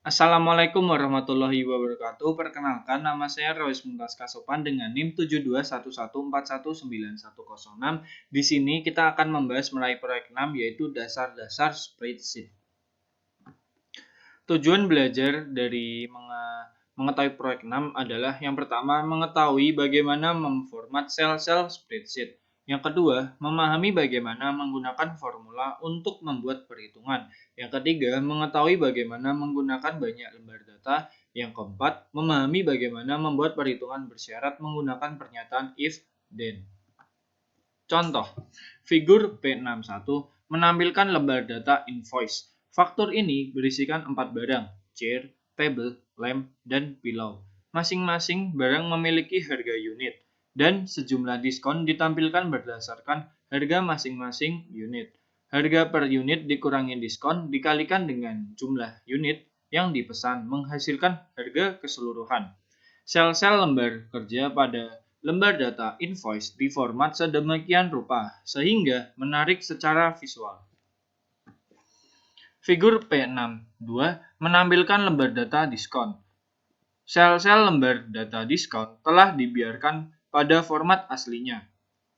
Assalamualaikum warahmatullahi wabarakatuh. Perkenalkan, nama saya Rois Mumtaz Kasopan dengan NIM 7211141910. Di sini kita akan membahas meraih proyek 6 yaitu dasar-dasar spreadsheet. Tujuan belajar dari mengetahui proyek 6 adalah yang pertama mengetahui bagaimana memformat sel-sel spreadsheet. Yang kedua, memahami bagaimana menggunakan formula untuk membuat perhitungan. Yang ketiga, mengetahui bagaimana menggunakan banyak lembar data. Yang keempat, memahami bagaimana membuat perhitungan bersyarat menggunakan pernyataan if, then. Contoh, figur P61 menampilkan lembar data invoice. Faktur ini berisikan 4 barang, chair, table, lamp, dan pillow. Masing-masing barang memiliki harga unit, dan sejumlah diskon ditampilkan berdasarkan harga masing-masing unit. Harga per unit dikurangi diskon dikalikan dengan jumlah unit yang dipesan menghasilkan harga keseluruhan. Sel-sel lembar kerja pada lembar data invoice diformat sedemikian rupa sehingga menarik secara visual. Figur P62 menampilkan lembar data diskon. Sel-sel lembar data diskon telah dibiarkan pada format aslinya,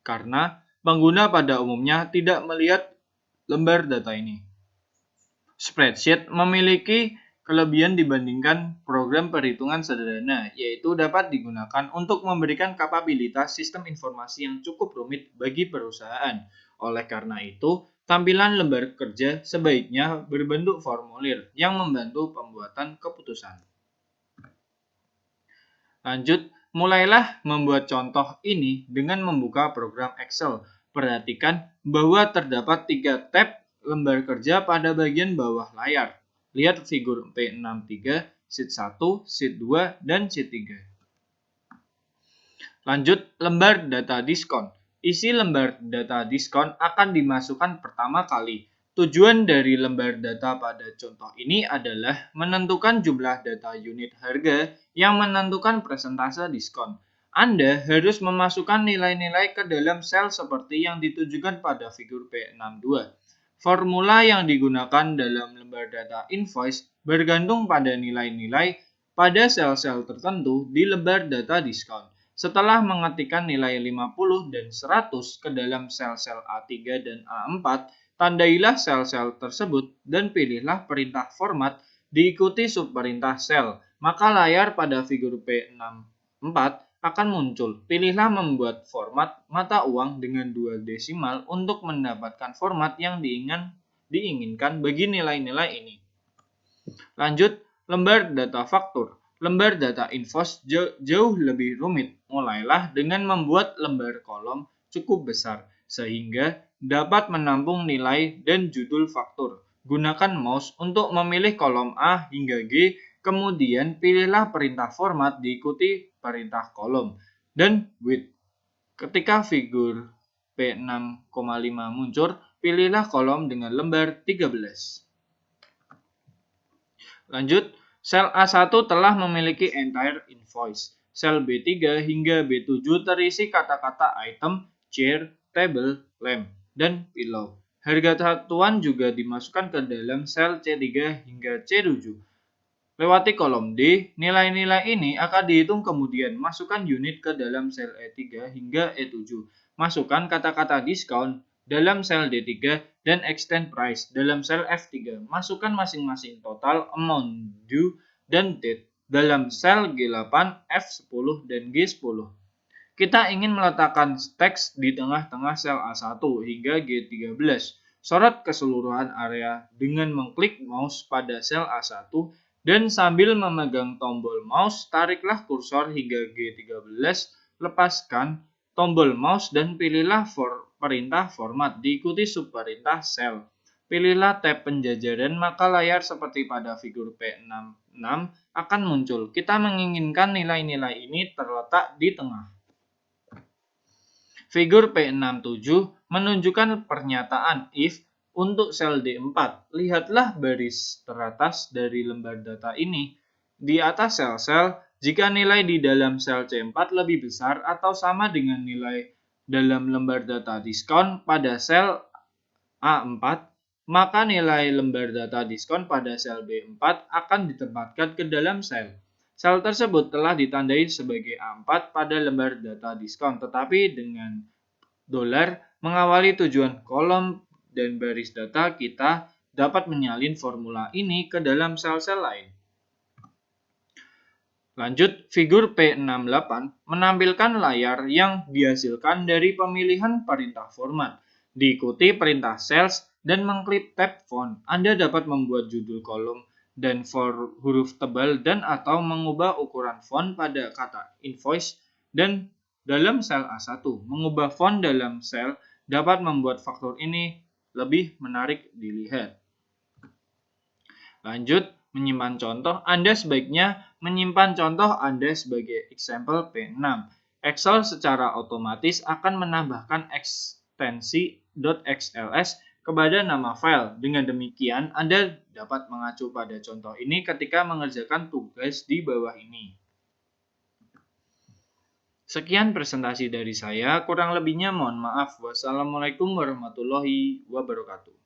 karena pengguna pada umumnya tidak melihat lembar data ini. Spreadsheet memiliki kelebihan dibandingkan program perhitungan sederhana, yaitu dapat digunakan untuk memberikan kapabilitas sistem informasi yang cukup rumit bagi perusahaan. Oleh karena itu, tampilan lembar kerja sebaiknya berbentuk formulir yang membantu pembuatan keputusan. Lanjut, mulailah membuat contoh ini dengan membuka program Excel. Perhatikan bahwa terdapat 3 tab lembar kerja pada bagian bawah layar. Lihat figur P63, sheet 1, sheet 2, dan sheet 3. Lanjut, lembar data diskon. Isi lembar data diskon akan dimasukkan pertama kali. Tujuan dari lembar data pada contoh ini adalah menentukan jumlah data unit harga yang menentukan persentase diskon. Anda harus memasukkan nilai-nilai ke dalam sel seperti yang ditujukan pada figur P62. Formula yang digunakan dalam lembar data invoice bergantung pada nilai-nilai pada sel-sel tertentu di lembar data diskon. Setelah mengetikkan nilai 50 dan 100 ke dalam sel-sel A3 dan A4, tandailah sel-sel tersebut dan pilihlah perintah format diikuti subperintah sel. Maka layar pada figur P64 akan muncul. Pilihlah membuat format mata uang dengan 2 desimal untuk mendapatkan format yang diinginkan bagi nilai-nilai ini. Lanjut, lembar data faktur. Lembar data invoice jauh lebih rumit. Mulailah dengan membuat lembar kolom cukup besar sehingga dapat menampung nilai dan judul faktur. Gunakan mouse untuk memilih kolom A hingga G, kemudian pilihlah perintah format diikuti perintah kolom dan width. Ketika figur P6,5 muncul, pilihlah kolom dengan lembar 13. Lanjut, sel A1 telah memiliki entire invoice. Sel B3 hingga B7 terisi kata-kata item, chair, table, lamp, dan pillow. Harga satuan juga dimasukkan ke dalam sel C3 hingga C7. Lewati kolom D, nilai-nilai ini akan dihitung kemudian. Masukkan unit ke dalam sel E3 hingga E7. Masukkan kata-kata diskon dalam sel D3 dan extend price dalam sel F3. Masukkan masing-masing total, amount due, dan date dalam sel G8, F10, dan G10. Kita ingin meletakkan teks di tengah-tengah sel A1 hingga G13. Sorot keseluruhan area dengan mengklik mouse pada sel A1 dan sambil memegang tombol mouse, tariklah kursor hingga G13, lepaskan tombol mouse dan pilihlah perintah format diikuti subperintah sel. Pilihlah tab penjajaran, maka layar seperti pada figur P66 akan muncul. Kita menginginkan nilai-nilai ini terletak di tengah. Figur P67 menunjukkan pernyataan if untuk sel D4. Lihatlah baris teratas dari lembar data ini. Di atas sel-sel, jika nilai di dalam sel C4 lebih besar atau sama dengan nilai dalam lembar data diskon pada sel A4, maka nilai lembar data diskon pada sel B4 akan ditempatkan ke dalam sel. Sel tersebut telah ditandai sebagai A4 pada lembar data diskon, tetapi dengan dolar mengawali tujuan kolom dan baris data, kita dapat menyalin formula ini ke dalam sel-sel lain. Lanjut, figur P68 menampilkan layar yang dihasilkan dari pemilihan perintah format, diikuti perintah cells, dan mengklik tab font. Anda dapat membuat judul kolom dan huruf tebal dan atau mengubah ukuran font pada kata invoice dan dalam sel A1. Mengubah font dalam sel dapat membuat faktur ini lebih menarik dilihat. Lanjut, menyimpan contoh. Anda sebaiknya menyimpan contoh Anda sebagai example P6. Excel secara otomatis akan menambahkan ekstensi .xls kepada nama file. Dengan demikian, Anda dapat mengacu pada contoh ini ketika mengerjakan tugas di bawah ini. Sekian presentasi dari saya, kurang lebihnya mohon maaf. Wassalamualaikum warahmatullahi wabarakatuh.